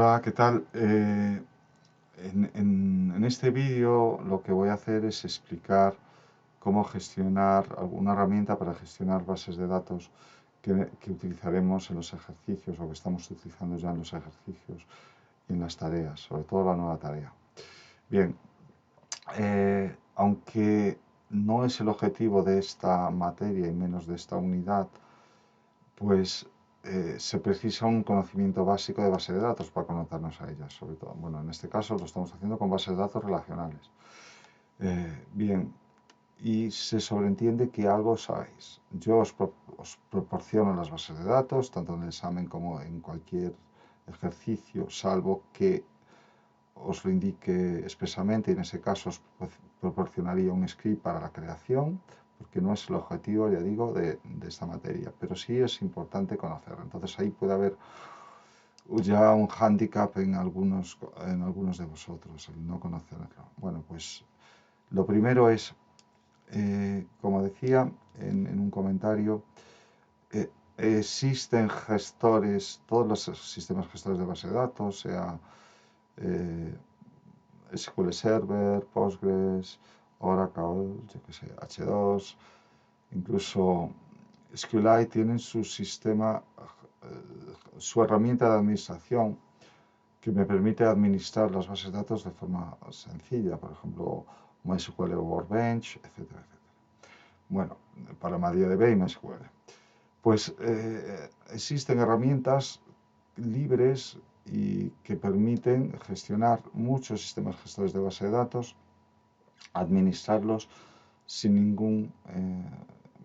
Hola, ¿qué tal? En este vídeo lo que voy a hacer es explicar cómo gestionar alguna herramienta para gestionar bases de datos que utilizaremos en los ejercicios o que estamos utilizando ya en los ejercicios y en las tareas, sobre todo la nueva tarea. Bien, aunque no es el objetivo de esta materia y menos de esta unidad, pues se precisa un conocimiento básico de base de datos para conectarnos a ellas, sobre todo. Bueno, en este caso lo estamos haciendo con bases de datos relacionales. Bien, y se sobreentiende que algo sabéis. Yo os proporciono las bases de datos, tanto en el examen como en cualquier ejercicio, salvo que os lo indique expresamente, y en ese caso os proporcionaría un script para la creación, porque no es el objetivo, ya digo, de esta materia, pero sí es importante conocerlo. Entonces ahí puede haber ya un hándicap en algunos de vosotros, el no conocerlo. Bueno, pues lo primero es, como decía en un comentario, existen gestores, todos los sistemas gestores de base de datos, sea SQL Server, Postgres, Oracle, yo que sé, H2, incluso SQLite tienen su sistema, su herramienta de administración que me permite administrar las bases de datos de forma sencilla, por ejemplo, MySQL Workbench, etcétera, etcétera. Bueno, para MariaDB y MySQL. Pues existen herramientas libres y que permiten gestionar muchos sistemas gestores de base de datos, administrarlos sin ningún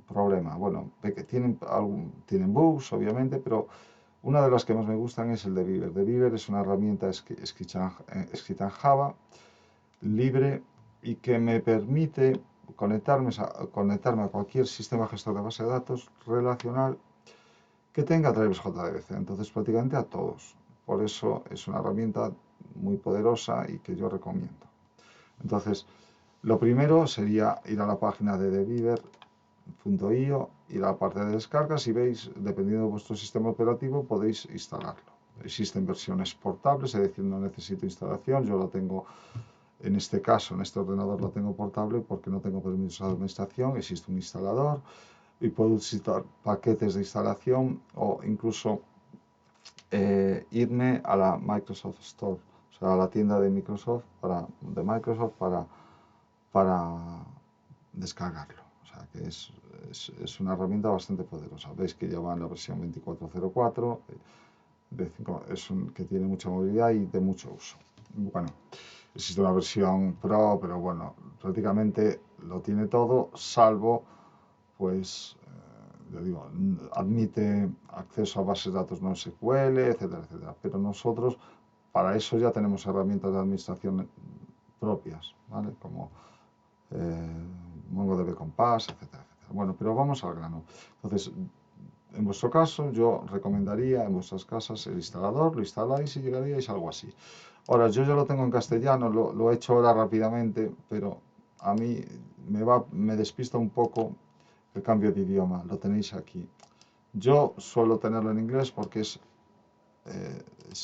problema. Bueno, tienen bugs, obviamente, pero una de las que más me gustan es el de Beaver. De Beaver es una herramienta escrita en Java, libre, y que me permite conectarme a cualquier sistema gestor de base de datos relacional que tenga drivers JDBC, entonces prácticamente a todos. Por eso es una herramienta muy poderosa y que yo recomiendo. Entonces, lo primero sería ir a la página de debeaver.io, ir a la parte de descargas y veis, dependiendo de vuestro sistema operativo, podéis instalarlo. Existen versiones portables, es decir, no necesito instalación, yo lo tengo, en este caso, en este ordenador lo tengo portable porque no tengo permiso de administración, existe un instalador y puedo utilizar paquetes de instalación o incluso irme a la Microsoft Store, o sea, a la tienda de Microsoft para descargarlo. O sea, que es una herramienta bastante poderosa. Veis que ya va en la versión 24.04, que tiene mucha movilidad y de mucho uso. Bueno, existe una versión Pro, pero bueno, prácticamente lo tiene todo, salvo, pues, ya digo, admite acceso a bases de datos no SQL, etcétera, etcétera. Pero nosotros, para eso ya tenemos herramientas de administración propias, ¿vale? Como MongoDB Compass, etcétera, etcétera. Bueno, pero vamos al grano. Entonces, en vuestro caso, yo recomendaría en vuestras casas el instalador, lo instaláis y llegaríais a algo así. Ahora, yo ya lo tengo en castellano, lo he hecho ahora rápidamente, pero a mí me despista un poco el cambio de idioma, lo tenéis aquí. Yo suelo tenerlo en inglés porque es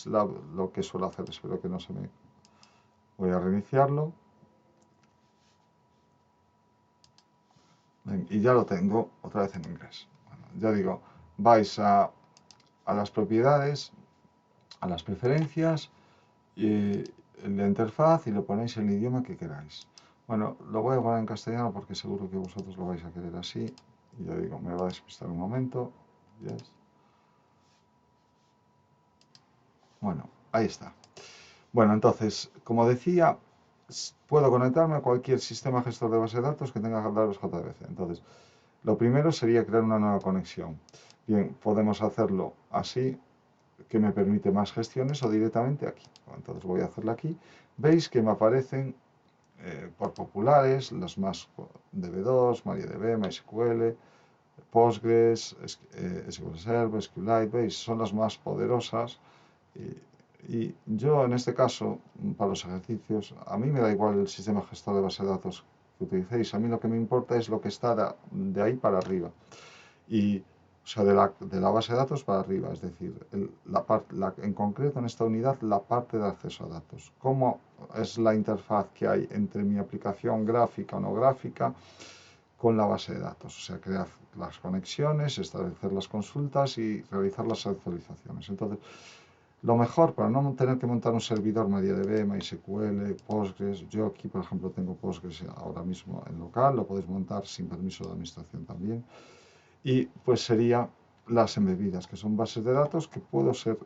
lo que suelo hacer, espero que no se me... Voy a reiniciarlo. Y ya lo tengo otra vez en inglés. Bueno, ya digo, vais a las propiedades, a las preferencias, en la interfaz y lo ponéis en el idioma que queráis. Bueno, lo voy a poner en castellano porque seguro que vosotros lo vais a querer así. Y ya digo, me va a despistar un momento. Yes. Bueno, ahí está. Bueno, entonces, como decía, puedo conectarme a cualquier sistema gestor de base de datos que tenga datos JDBC. Entonces, lo primero sería crear una nueva conexión. Bien, podemos hacerlo así, que me permite más gestiones, o directamente aquí. Entonces voy a hacerla aquí. Veis que me aparecen por populares, los más DB2, MariaDB, MySQL, Postgres, SQL Server, SQLite, veis, son las más poderosas. Y yo en este caso, para los ejercicios, a mí me da igual el sistema gestor de base de datos que utilicéis, a mí lo que me importa es lo que está de ahí para arriba. Y o sea, de la base de datos para arriba, es decir, en concreto en esta unidad la parte de acceso a datos. ¿Cómo es la interfaz que hay entre mi aplicación gráfica o no gráfica con la base de datos? O sea, crear las conexiones, establecer las consultas y realizar las actualizaciones. Entonces, lo mejor para no tener que montar un servidor MariaDB, MySQL, Postgres, yo aquí por ejemplo tengo Postgres ahora mismo en local, lo podéis montar sin permiso de administración también, y pues sería las embebidas, que son bases de datos que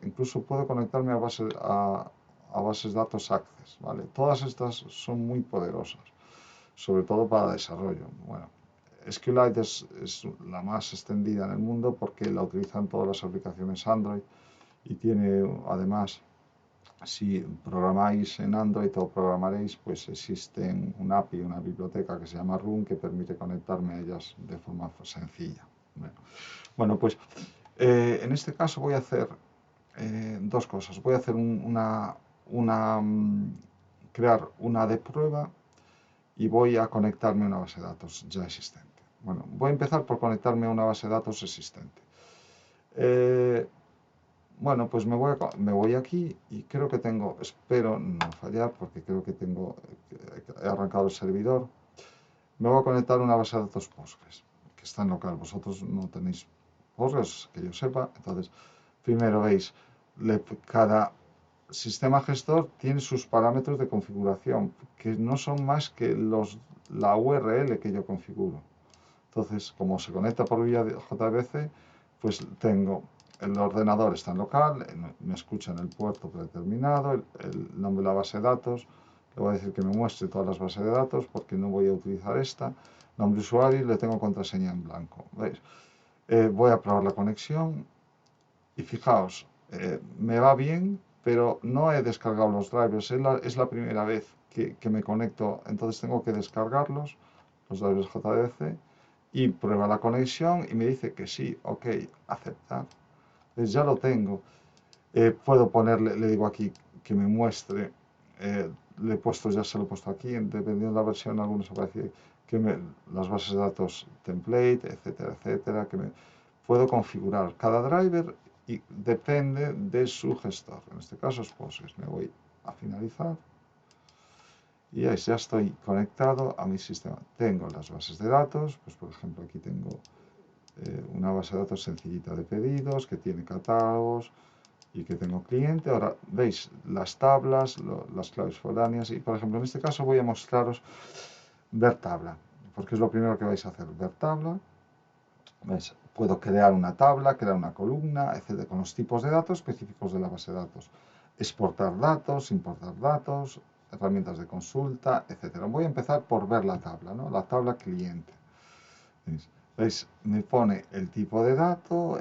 incluso puedo conectarme a bases de datos Access, ¿vale? Todas estas son muy poderosas, sobre todo para desarrollo. Bueno, SQLite es la más extendida en el mundo porque la utilizan todas las aplicaciones Android y tiene además, si programáis en Android o programaréis, pues existe un API, una biblioteca que se llama Run que permite conectarme a ellas de forma sencilla. Bueno, pues en este caso voy a hacer dos cosas. Voy a hacer crear una de prueba y voy a conectarme a una base de datos ya existente. Bueno, voy a empezar por conectarme a una base de datos existente. Bueno, pues me voy aquí y creo que espero no fallar porque creo que he arrancado el servidor. Me voy a conectar a una base de datos Postgres, que está en local. Vosotros no tenéis Postgres, que yo sepa. Entonces, primero veis, cada sistema gestor tiene sus parámetros de configuración, que no son más que la URL que yo configuro. Entonces, como se conecta por vía JVC, pues el ordenador está en local, me escucha en el puerto predeterminado, el nombre de la base de datos, le voy a decir que me muestre todas las bases de datos porque no voy a utilizar esta, nombre de usuario y le tengo contraseña en blanco. ¿Veis? Voy a probar la conexión y fijaos, me va bien, pero no he descargado los drivers, es la primera vez que me conecto, entonces tengo que descargarlos, los drivers JDBC, y prueba la conexión y me dice que sí, ok, aceptar. Entonces ya lo tengo. Puedo ponerle, le digo aquí que me muestre, le he puesto, ya se lo he puesto aquí, dependiendo de la versión, algunos aparece las bases de datos template, etcétera, etcétera, puedo configurar cada driver y depende de su gestor. En este caso es Postgres. Me voy a finalizar y ya estoy conectado a mi sistema. Tengo las bases de datos, pues por ejemplo aquí tengo una base de datos sencillita de pedidos que tiene catálogos y que tengo cliente. Ahora veis las tablas, las claves foráneas y por ejemplo en este caso voy a mostraros ver tabla, porque es lo primero que vais a hacer, ver tabla. ¿Ves? Puedo crear una tabla, crear una columna, etc. con los tipos de datos específicos de la base de datos. Exportar datos, importar datos, herramientas de consulta, etc. Voy a empezar por ver la tabla, ¿no? La tabla cliente. ¿Veis? Me pone el tipo de dato,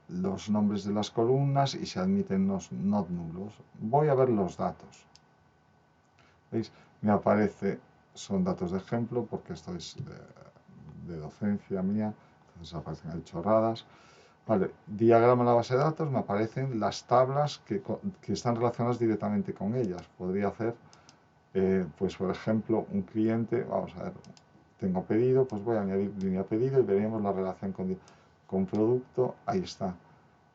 los nombres de las columnas y se admiten los not nulos. Voy a ver los datos. ¿Veis? Me aparece, son datos de ejemplo porque esto es de docencia mía. Entonces aparecen ahí chorradas. Vale, diagrama de la base de datos, me aparecen las tablas que están relacionadas directamente con ellas. Podría hacer, pues por ejemplo, un cliente, vamos a ver, tengo pedido, pues voy a añadir línea pedido y veríamos la relación con producto, ahí está.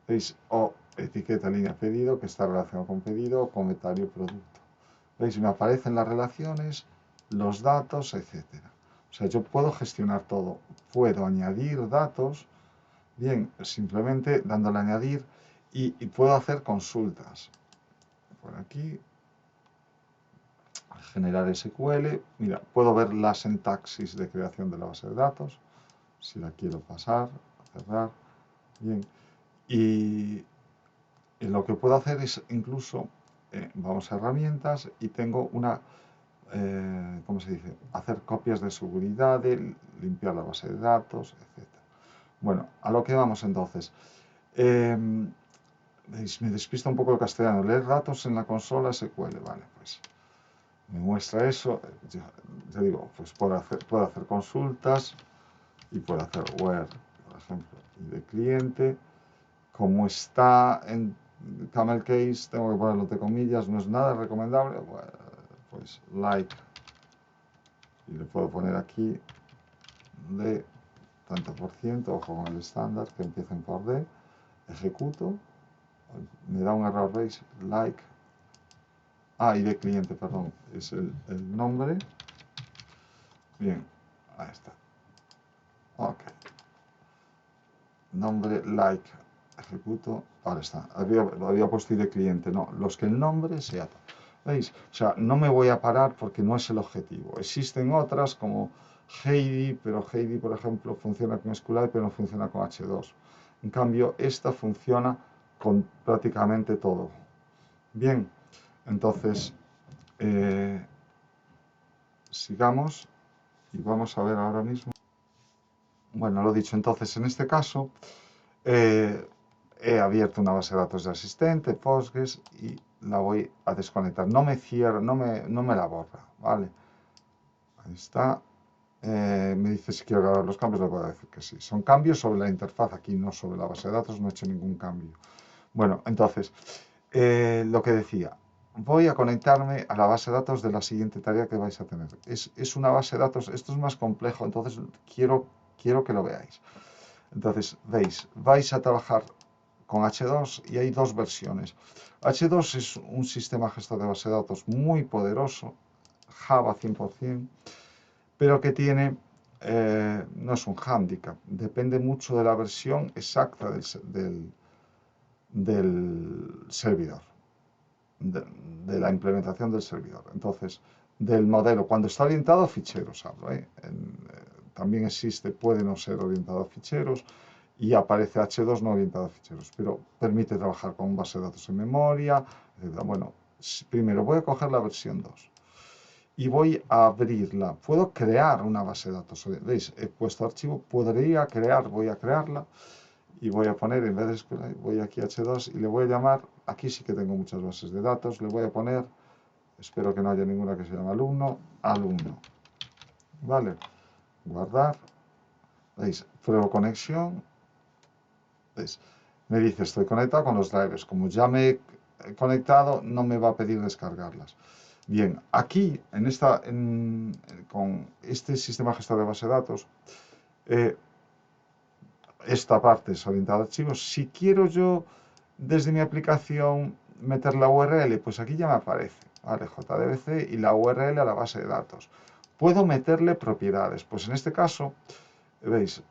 ¿Veis? O etiqueta línea pedido que está relacionado con pedido o comentario producto. ¿Veis? Me aparecen las relaciones, los datos, etcétera. O sea, yo puedo gestionar todo. Puedo añadir datos, bien, simplemente dándole a añadir y puedo hacer consultas. Por aquí, generar SQL. Mira, puedo ver la sintaxis de creación de la base de datos. Si la quiero pasar, cerrar. Bien. Y lo que puedo hacer es incluso, vamos a herramientas y tengo ¿cómo se dice? Hacer copias de seguridad, limpiar la base de datos, etc. Bueno, a lo que vamos entonces. Me despista un poco el castellano. Leer datos en la consola SQL. Vale, pues me muestra eso. Ya digo, pues puedo hacer consultas y puedo hacer where, por ejemplo, de cliente. Como está en camel case, tengo que ponerlo entre comillas, no es nada recomendable. Bueno, pues like. Y le puedo poner aquí de tanto por ciento, ojo con el estándar, que empiecen por D, ejecuto, me da un error, ¿veis? Like, y de cliente, perdón, es el nombre, bien, ahí está, ok, nombre, like, ejecuto, ahora está, había puesto y de cliente, no, los que el nombre sea, ¿veis? O sea, no me voy a parar porque no es el objetivo, existen otras como Heidi, pero Heidi, por ejemplo, funciona con SQLite, pero no funciona con H2. En cambio, esta funciona con prácticamente todo. Bien, entonces, sigamos y vamos a ver ahora mismo. Bueno, lo dicho, entonces, en este caso, he abierto una base de datos de asistente, Postgres, y la voy a desconectar. No me cierra, no me la borra, ¿vale? Ahí está. Me dice si quiero grabar los cambios, le voy a decir que sí. Son cambios sobre la interfaz aquí, no sobre la base de datos, no he hecho ningún cambio. Bueno, entonces, lo que decía, voy a conectarme a la base de datos de la siguiente tarea que vais a tener. Es una base de datos, esto es más complejo, entonces quiero que lo veáis. Entonces, veis, vais a trabajar con H2 y hay dos versiones. H2 es un sistema gestor de base de datos muy poderoso, Java 100%, pero que tiene, no es un hándicap, depende mucho de la versión exacta del servidor, de la implementación del servidor. Entonces, del modelo, cuando está orientado a ficheros, hablo, también existe, puede no ser orientado a ficheros, y aparece H2 no orientado a ficheros, pero permite trabajar con base de datos en memoria, etc. Bueno, primero voy a coger la versión 2 y voy a abrirla. Puedo crear una base de datos. ¿Veis? He puesto archivo, podría crear, voy a crearla y voy a poner, en vez de SQLite, voy aquí a H2 y le voy a llamar, aquí sí que tengo muchas bases de datos, le voy a poner, espero que no haya ninguna que se llame alumno. ¿Vale? Guardar. ¿Veis? Pruebo conexión. ¿Veis? Me dice estoy conectado con los drivers. Como ya me he conectado, no me va a pedir descargarlas. Bien, aquí, con este sistema gestor de base de datos, esta parte es orientada a archivos. Si quiero yo, desde mi aplicación, meter la URL, pues aquí ya me aparece, ¿vale? JDBC y la URL a la base de datos. Puedo meterle propiedades, pues en este caso, veis,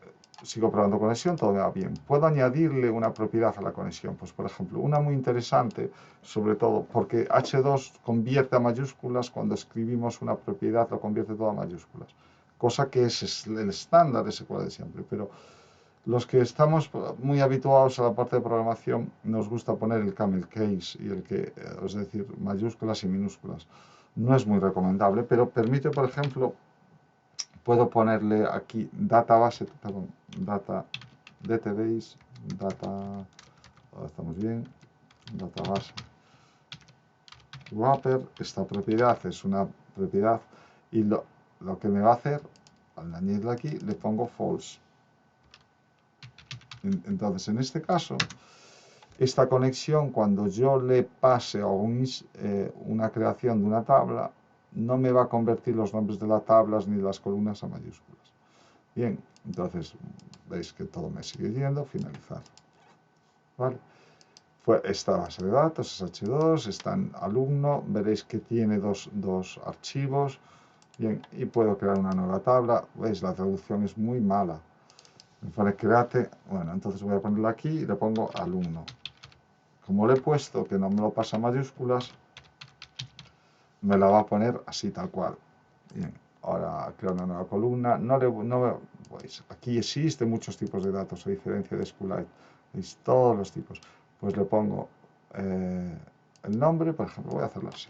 sigo probando conexión, todo va bien. Puedo añadirle una propiedad a la conexión, pues por ejemplo, una muy interesante, sobre todo porque H2 convierte a mayúsculas, cuando escribimos una propiedad lo convierte todo a mayúsculas, cosa que es el estándar SQL de siempre, pero los que estamos muy habituados a la parte de programación nos gusta poner el camel case, y es decir, mayúsculas y minúsculas. No es muy recomendable, pero permite, por ejemplo, puedo ponerle aquí database, perdón, database, ahora estamos bien, database wrapper. Esta propiedad es una propiedad y lo que me va a hacer, al añadirla aquí, le pongo false. Entonces, en este caso, esta conexión, cuando yo le pase una creación de una tabla, no me va a convertir los nombres de las tablas ni de las columnas a mayúsculas. Bien, entonces veis que todo me sigue yendo, finalizar. ¿Vale? Esta base de datos es H2, está en alumno, veréis que tiene dos archivos. Bien, y puedo crear una nueva tabla. Veis, la traducción es muy mala. Me pone create, bueno, entonces voy a ponerlo aquí y le pongo alumno. Como le he puesto que no me lo pasa a mayúsculas, me la va a poner así tal cual. Bien, ahora creo una nueva columna. Pues aquí existen muchos tipos de datos, a diferencia de SQLite. Veis todos los tipos. Pues le pongo el nombre, por ejemplo, voy a hacerlo así.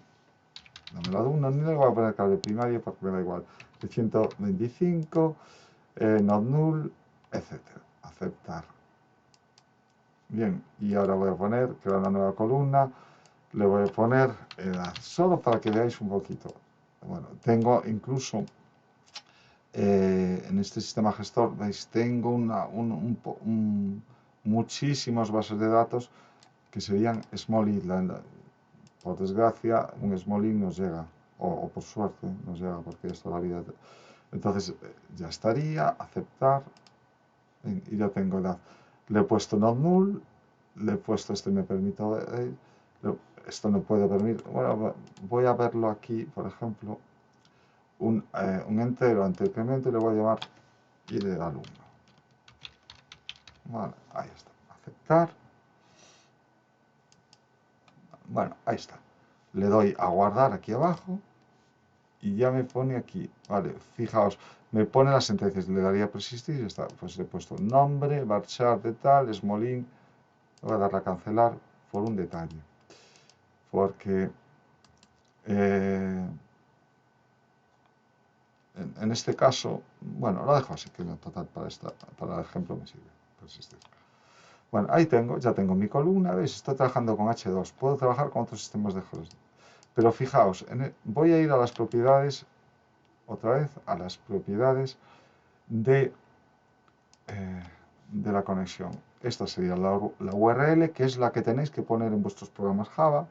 No me lo alumno, ni le voy a poner cable primario porque me da igual. De 125, not null, etc. Aceptar. Bien, y ahora voy a poner, crear una nueva columna, le voy a poner edad, solo para que veáis un poquito. Bueno, tengo incluso en este sistema gestor, veis, tengo muchísimas bases de datos que serían small i. Por desgracia, un small i nos llega, o por suerte nos llega, porque esto la vida. Entonces, ya estaría, aceptar. y ya tengo edad. Le he puesto not null, le he puesto me permito, esto no puedo permitir. Bueno, voy a verlo aquí, por ejemplo, un entero ante el incremento y le voy a llamar id del alumno. Vale, ahí está. Aceptar. Bueno, ahí está. Le doy a guardar aquí abajo y ya me pone aquí. Vale, fijaos, me pone las sentencias. Le daría persistir y está. Pues le he puesto nombre, varchar de tal, smolin. Voy a darle a cancelar por un detalle. Porque en este caso, bueno, lo dejo así, que en total para el ejemplo me sirve persistir. Bueno, ahí tengo, ya tengo mi columna, ¿veis? Estoy trabajando con H2, puedo trabajar con otros sistemas de host. Pero fijaos, voy a ir a las propiedades, otra vez, a las propiedades de la conexión. Esta sería la URL, que es la que tenéis que poner en vuestros programas Java.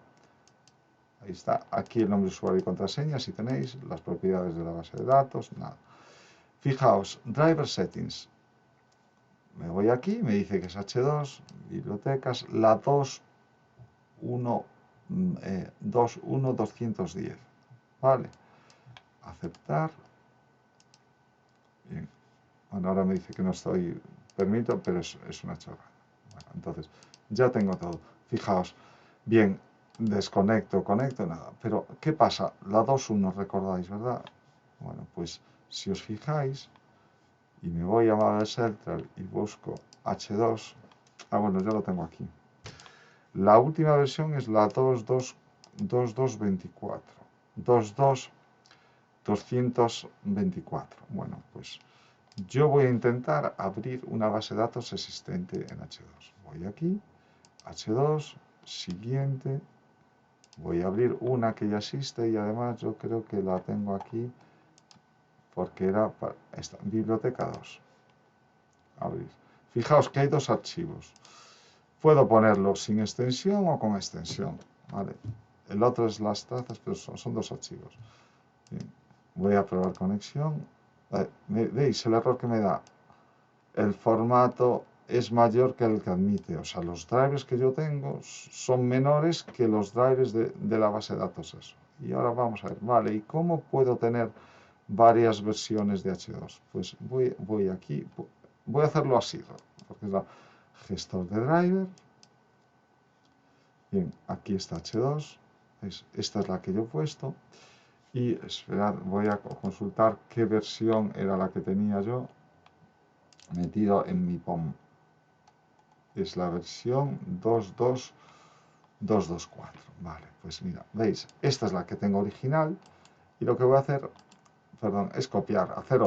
Ahí está, aquí el nombre de usuario y contraseña, si tenéis, las propiedades de la base de datos, nada. Fijaos, driver settings. Me voy aquí, me dice que es H2, bibliotecas, la 2.1.210. Vale, aceptar. Bien. Bueno, ahora me dice que no estoy, permito, pero es una chorrada. Bueno, entonces, ya tengo todo. Fijaos, bien, desconecto, conecto, nada. Pero, ¿qué pasa? La 2.1 recordáis, ¿verdad? Bueno, pues, si os fijáis, y me voy a Maven Central y busco H2, bueno, ya lo tengo aquí. La última versión es la 2.224. 2.224. Bueno, pues yo voy a intentar abrir una base de datos existente en H2. Voy aquí, H2, siguiente. Voy a abrir una que ya existe y además yo creo que la tengo aquí porque era para esta, biblioteca 2. Abrir. Fijaos que hay dos archivos. Puedo ponerlo sin extensión o con extensión. ¿Vale? El otro es las trazas, pero son dos archivos. Bien. Voy a probar conexión. ¿Veis el error que me da? El formato es mayor que el que admite. O sea, los drivers que yo tengo son menores que los drivers de la base de datos. Eso. Y ahora vamos a ver, vale, ¿y cómo puedo tener varias versiones de H2? Pues voy aquí, voy a hacerlo así, porque es la gestor de driver. Bien, aquí está H2, esta es la que yo he puesto. Y esperad, voy a consultar qué versión era la que tenía yo metido en mi POM. Es la versión 2.2.224. Vale, pues mira, veis, esta es la que tengo original y lo que voy a hacer, perdón, es copiar, hacer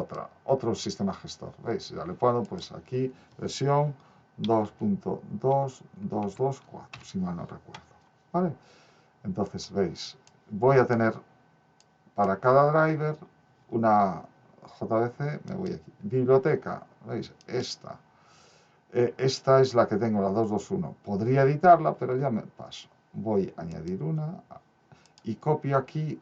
otro sistema gestor. ¿Veis? Ya le pongo pues aquí versión 2.2.224, si mal no recuerdo. ¿Vale? Entonces, veis, voy a tener para cada driver una JVC, me voy aquí, biblioteca, ¿veis? Esta es la que tengo, la 221. Podría editarla, pero ya me paso. Voy a añadir una y copio aquí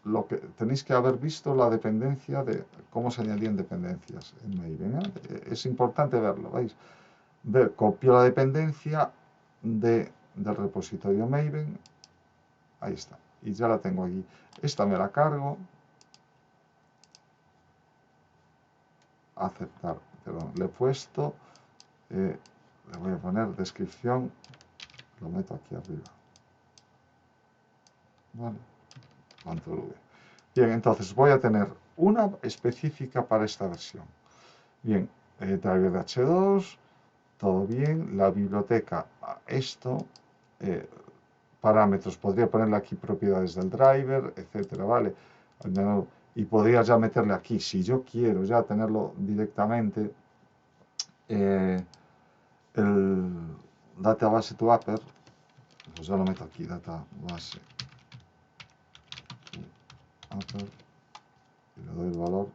lo que tenéis que haber visto, la dependencia de cómo se añadían dependencias en Maven. Es importante verlo, ¿veis? Copio la dependencia del repositorio Maven. Ahí está. Y ya la tengo aquí. Esta me la cargo. Aceptar. Perdón, le he puesto. Le voy a poner descripción. Lo meto aquí arriba. Vale. Control V. Bien, entonces voy a tener una específica para esta versión. Bien, driver de H2, todo bien. La biblioteca, esto, parámetros, podría ponerle aquí propiedades del driver, etcétera, ¿vale? Y podría ya meterle aquí, si yo quiero ya tenerlo directamente, el database to upper, pues ya lo meto aquí, database to upper, y le doy el valor.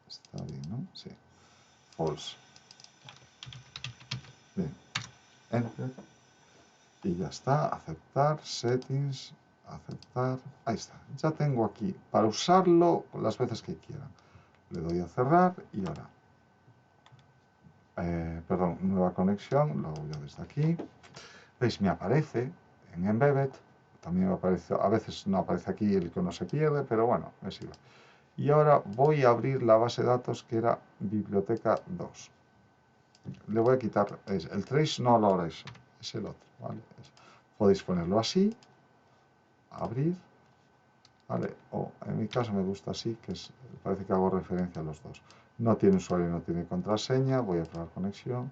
Está bien, ¿no? Sí. False. Bien. Enter. Y ya está. Aceptar. Settings. Aceptar. Ahí está. Ya tengo aquí para usarlo las veces que quiera. Le doy a cerrar y ahora perdón, nueva conexión, lo hago yo desde aquí. ¿Veis? Me aparece en Embedded, también me aparece, a veces no aparece aquí, el icono se pierde, pero bueno, me sirve. Y ahora voy a abrir la base de datos que era biblioteca 2. Le voy a quitar, el trace no lo hará eso, es el otro, ¿vale? Podéis ponerlo así, abrir, ¿vale? O en mi caso me gusta así, que parece que hago referencia a los dos. No tiene usuario, no tiene contraseña, voy a probar conexión,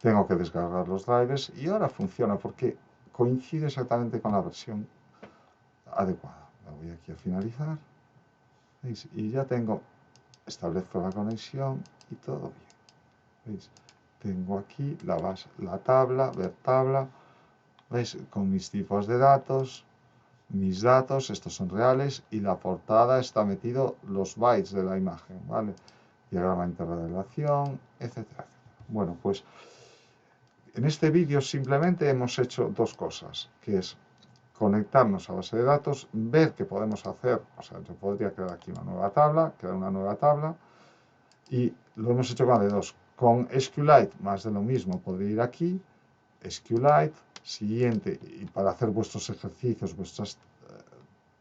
tengo que descargar los drivers y ahora funciona porque coincide exactamente con la versión adecuada. Me voy aquí a finalizar, ¿veis? Y ya establezco la conexión y todo bien, ¿veis? Tengo aquí la tabla, ver tabla, ¿veis? Con mis tipos de datos, mis datos, estos son reales, y la portada está metido los bytes de la imagen, ¿vale? Diagrama de interrelación, etcétera, etcétera. Bueno, pues en este vídeo simplemente hemos hecho dos cosas, que es conectarnos a base de datos, ver qué podemos hacer, o sea, yo podría crear aquí una nueva tabla, crear una nueva tabla, y lo hemos hecho con D2. Con SQLite, más de lo mismo, podría ir aquí, SQLite, siguiente, y para hacer vuestros ejercicios, vuestras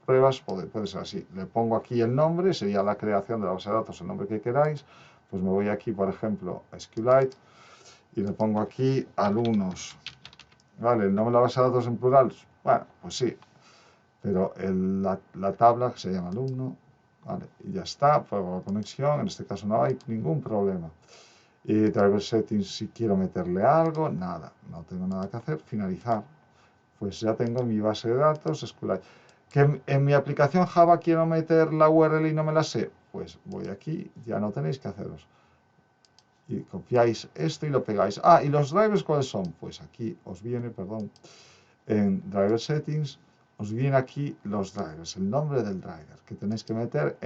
pruebas, puede ser así. Le pongo aquí el nombre, sería la creación de la base de datos, el nombre que queráis, pues me voy aquí, por ejemplo, a SQLite, y le pongo aquí alumnos, ¿vale? El nombre de la base de datos en plural, bueno, pues sí, pero la tabla que se llama alumno, ¿vale? Y ya está, pruebo la conexión, en este caso no hay ningún problema. Y driver settings, si quiero meterle algo, nada, no tengo nada que hacer, finalizar. Pues ya tengo mi base de datos, SQLite. Que en mi aplicación Java quiero meter la URL y no me la sé, pues voy aquí, ya no tenéis que haceros. Y copiáis esto y lo pegáis. Ah, ¿y los drivers cuáles son? Pues aquí os viene, perdón, en Driver Settings, os viene aquí los drivers, el nombre del driver, que tenéis que meter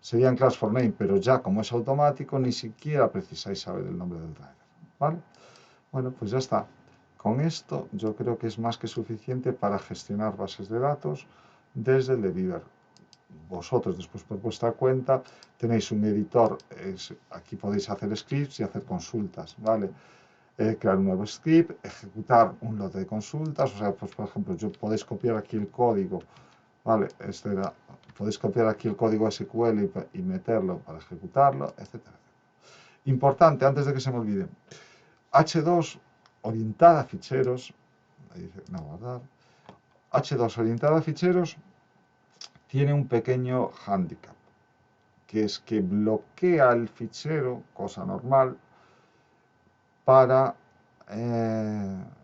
sería en class for name, pero ya como es automático, ni siquiera precisáis saber el nombre del driver, ¿vale? Bueno, pues ya está. Con esto yo creo que es más que suficiente para gestionar bases de datos desde el de Beaver. Vosotros después por vuestra cuenta tenéis un editor, aquí podéis hacer scripts y hacer consultas, ¿vale? Crear un nuevo script, ejecutar un lote de consultas, o sea, pues por ejemplo, podéis copiar aquí el código, ¿vale? Podéis copiar aquí el código SQL y meterlo para ejecutarlo, etcétera. Importante, antes de que se me olvide, H2 orientada a ficheros, ahí dice, no guardar, H2 orientada a ficheros tiene un pequeño hándicap, que es que bloquea el fichero, cosa normal,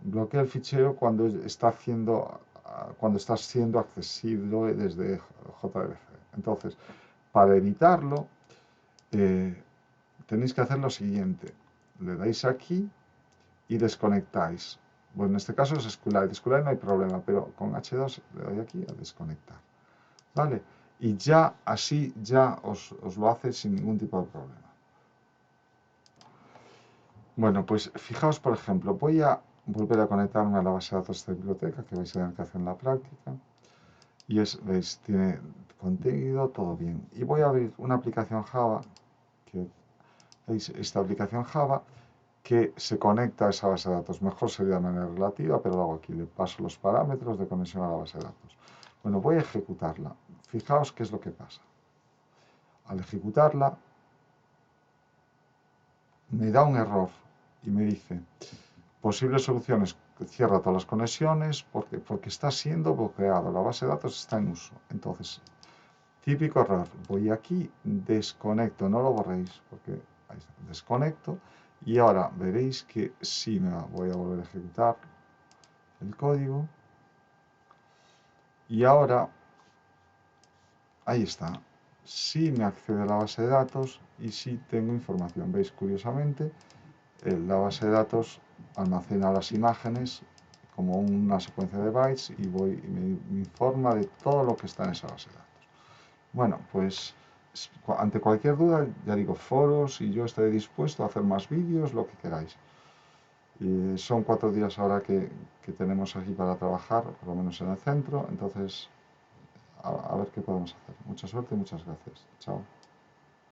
bloquea el fichero cuando está siendo accesible desde JDBC. Entonces, para evitarlo, tenéis que hacer lo siguiente. Le dais aquí y desconectáis. Bueno, en este caso es SQLite. SQLite no hay problema, pero con H2 le doy aquí a desconectar. ¿Vale? Y ya así ya os lo hace sin ningún tipo de problema. Bueno, pues fijaos, por ejemplo, voy a volver a conectarme a la base de datos de biblioteca que vais a tener que hacer en la práctica. Y veis, tiene contenido, todo bien. Y voy a abrir una aplicación Java, veis, esta aplicación Java, que se conecta a esa base de datos. Mejor sería de manera relativa, pero lo hago aquí. Le paso los parámetros de conexión a la base de datos. Bueno, voy a ejecutarla. Fijaos qué es lo que pasa. Al ejecutarla, me da un error y me dice, posibles soluciones, cierra todas las conexiones porque está siendo bloqueado, la base de datos está en uso. Entonces, típico error, voy aquí, desconecto, no lo borréis, porque ahí está, desconecto, y ahora veréis que sí voy a volver a ejecutar el código, y ahora, ahí está, sí me accede a la base de datos y sí tengo información. Veis, curiosamente, la base de datos almacena las imágenes como una secuencia de bytes y me informa de todo lo que está en esa base de datos. Bueno, pues ante cualquier duda, ya digo, foros y yo estaré dispuesto a hacer más vídeos, lo que queráis. Son 4 días ahora que tenemos aquí para trabajar, por lo menos en el centro, entonces a ver qué podemos hacer. Mucha suerte y muchas gracias. Chao.